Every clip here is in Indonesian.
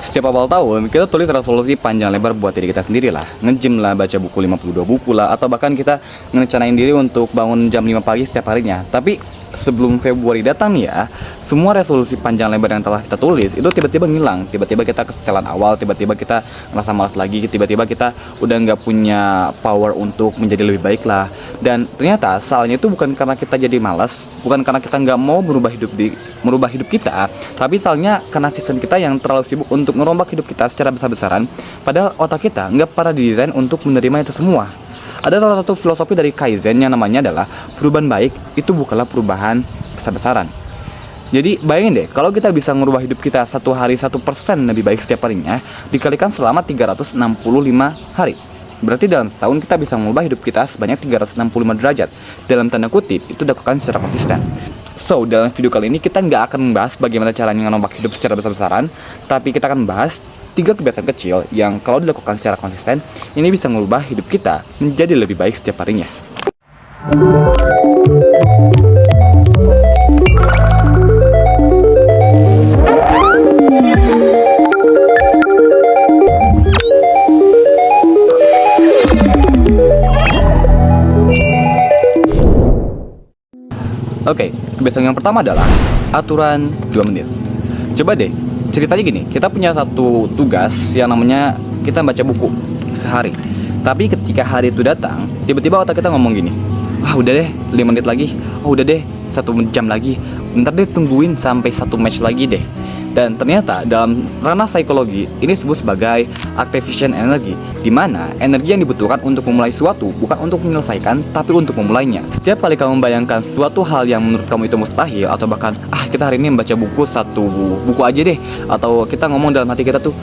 Setiap awal tahun, kita tulis resolusi panjang lebar buat diri kita sendiri lah. Nge-gym lah, baca buku 52 buku lah, atau bahkan kita ngerencanain diri untuk bangun jam 5 pagi setiap harinya. Tapi sebelum Februari datang nih ya, semua resolusi panjang lebar yang telah kita tulis itu tiba-tiba ngilang. Tiba-tiba kita kesetelan awal, tiba-tiba kita ngerasa malas lagi, tiba-tiba kita udah nggak punya power untuk menjadi lebih baik lah. Dan ternyata salahnya itu bukan karena kita jadi malas, bukan karena kita nggak mau merubah hidup kita, tapi salahnya karena sistem kita yang terlalu sibuk untuk merombak hidup kita secara besar-besaran. Padahal otak kita nggak pernah didesain untuk menerima itu semua. Ada salah satu filosofi dari Kaizen yang namanya adalah perubahan baik itu bukanlah perubahan besar-besaran. Jadi bayangin deh, kalau kita bisa merubah hidup kita satu hari 1% lebih baik setiap harinya, dikalikan selama 365 hari. Berarti dalam setahun kita bisa mengubah hidup kita sebanyak 365 derajat. Dalam tanda kutip, itu dilakukan secara konsisten. So, dalam video kali ini kita nggak akan membahas bagaimana caranya mengubah hidup secara besar-besaran, tapi kita akan membahas 3 kebiasaan kecil yang kalau dilakukan secara konsisten, ini bisa mengubah hidup kita menjadi lebih baik setiap harinya. Oke, kebiasaan yang pertama adalah aturan 2 menit. Coba deh, ceritanya gini, kita punya satu tugas yang namanya kita baca buku sehari. Tapi ketika hari itu datang, tiba-tiba otak kita ngomong gini, udah deh 5 menit lagi, udah deh 1 jam lagi, ntar deh tungguin sampai 1 match lagi deh. Dan ternyata dalam ranah psikologi ini disebut sebagai activation energy, di mana energi yang dibutuhkan untuk memulai suatu bukan untuk menyelesaikan, tapi untuk memulainya. Setiap kali kamu membayangkan suatu hal yang menurut kamu itu mustahil, atau bahkan kita hari ini membaca buku 1 buku aja deh, atau kita ngomong dalam hati kita tuh,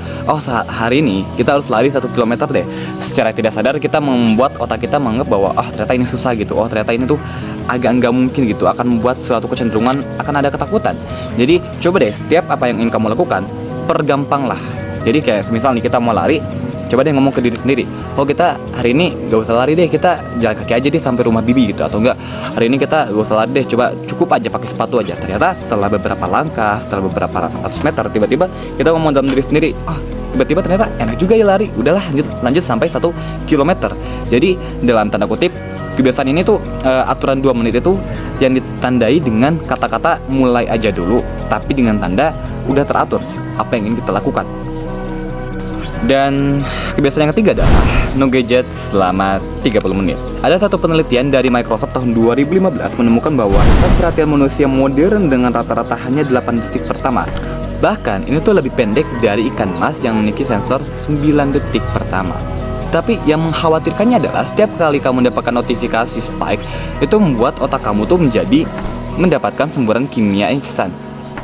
hari ini kita harus lari 1 kilometer deh. Secara tidak sadar kita membuat otak kita menganggap bahwa ternyata ini susah gitu, ternyata ini tuh agak nggak mungkin gitu, akan membuat suatu kecenderungan akan ada ketakutan. Jadi coba deh, setiap apa yang ingin kamu lakukan, pergampang lah. Jadi kayak semisal nih kita mau lari, coba deh ngomong ke diri sendiri, kita hari ini gak usah lari deh, kita jalan kaki aja deh sampai rumah bibi gitu. Atau enggak, hari ini kita gak usah lari deh, coba cukup aja pakai sepatu aja. Ternyata setelah beberapa langkah, setelah beberapa ratus meter, tiba-tiba kita ngomong dalam diri sendiri, tiba-tiba ternyata enak juga ya lari, udahlah lanjut sampai 1 kilometer. Jadi dalam tanda kutip, kebiasaan ini tuh aturan 2 menit itu yang ditandai dengan kata-kata mulai aja dulu, tapi dengan tanda udah teratur apa yang ingin kita lakukan. Dan kebiasaan yang ketiga adalah no gadget selama 30 menit. Ada satu penelitian dari Microsoft tahun 2015 menemukan bahwa tingkat perhatian manusia modern dengan rata-rata hanya 8 detik pertama. Bahkan ini tuh lebih pendek dari ikan mas yang memiliki sensor 9 detik pertama. Tapi yang mengkhawatirkannya adalah setiap kali kamu mendapatkan notifikasi spike, itu membuat otak kamu tuh menjadi mendapatkan semburan kimia instan.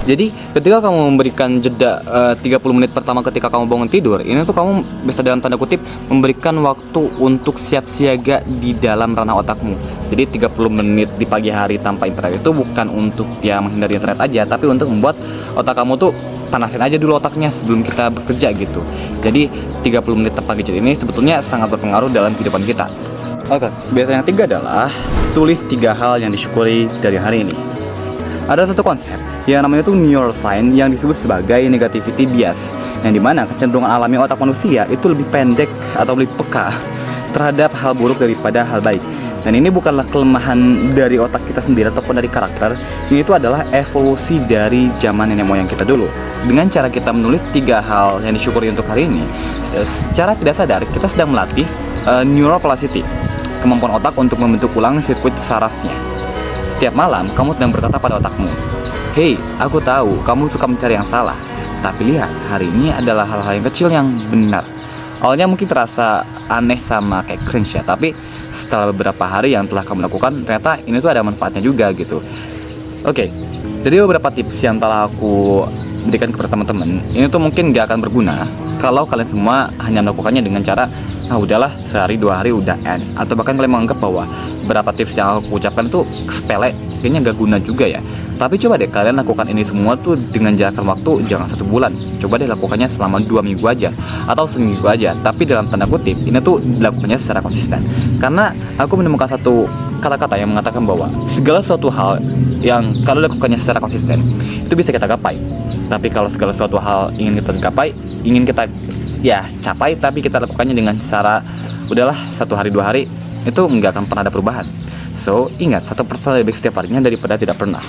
Jadi ketika kamu memberikan jeda 30 menit pertama ketika kamu bangun tidur, ini tuh kamu bisa dalam tanda kutip memberikan waktu untuk siap siaga di dalam ranah otakmu. Jadi 30 menit di pagi hari tanpa internet itu bukan untuk menghindari internet aja, tapi untuk membuat otak kamu tuh panasin aja dulu otaknya sebelum kita bekerja gitu. Jadi 30 menit tanpa gadget ini sebetulnya sangat berpengaruh dalam kehidupan kita. Oke, kebiasaan yang ketiga adalah tulis 3 hal yang disyukuri dari hari ini. Ada satu konsep yang namanya tuh neuroscience yang disebut sebagai negativity bias, yang dimana kecenderungan alami otak manusia itu lebih pendek atau lebih peka terhadap hal buruk daripada hal baik. Dan ini bukanlah kelemahan dari otak kita sendiri ataupun dari karakter, ini itu adalah evolusi dari zaman nenek moyang kita dulu. Dengan cara kita menulis 3 hal yang disyukuri untuk hari ini, secara tidak sadar kita sedang melatih neuroplasticity, kemampuan otak untuk membentuk ulang sirkuit sarafnya. Setiap malam kamu sedang berkata pada otakmu, "Hey, aku tahu kamu suka mencari yang salah, tapi lihat, hari ini adalah hal-hal yang kecil yang benar." Awalnya mungkin terasa aneh sama kayak cringe ya, tapi setelah beberapa hari yang telah kamu lakukan, ternyata ini tuh ada manfaatnya juga gitu. Oke, jadi beberapa tips yang telah aku berikan kepada teman-teman, ini tuh mungkin gak akan berguna kalau kalian semua hanya melakukannya dengan cara udahlah sehari 2 hari udah end, atau bahkan kalian menganggap bahwa beberapa tips yang aku ucapkan itu sepele, kayaknya gak guna juga ya. Tapi coba deh kalian lakukan ini semua tuh dengan jangka waktu jangan 1 bulan. Coba deh lakukannya selama 2 minggu aja atau seminggu aja. Tapi dalam tanda kutip ini tuh dilakukannya secara konsisten. Karena aku menemukan satu kata-kata yang mengatakan bahwa segala suatu hal yang kalau dilakukannya secara konsisten itu bisa kita gapai. Tapi kalau segala suatu hal ingin kita gapai, ingin kita ya capai, tapi kita lakukannya dengan cara udahlah 1 hari 2 hari, itu nggak akan pernah ada perubahan. So ingat, 1% lebih baik setiap harinya daripada tidak pernah.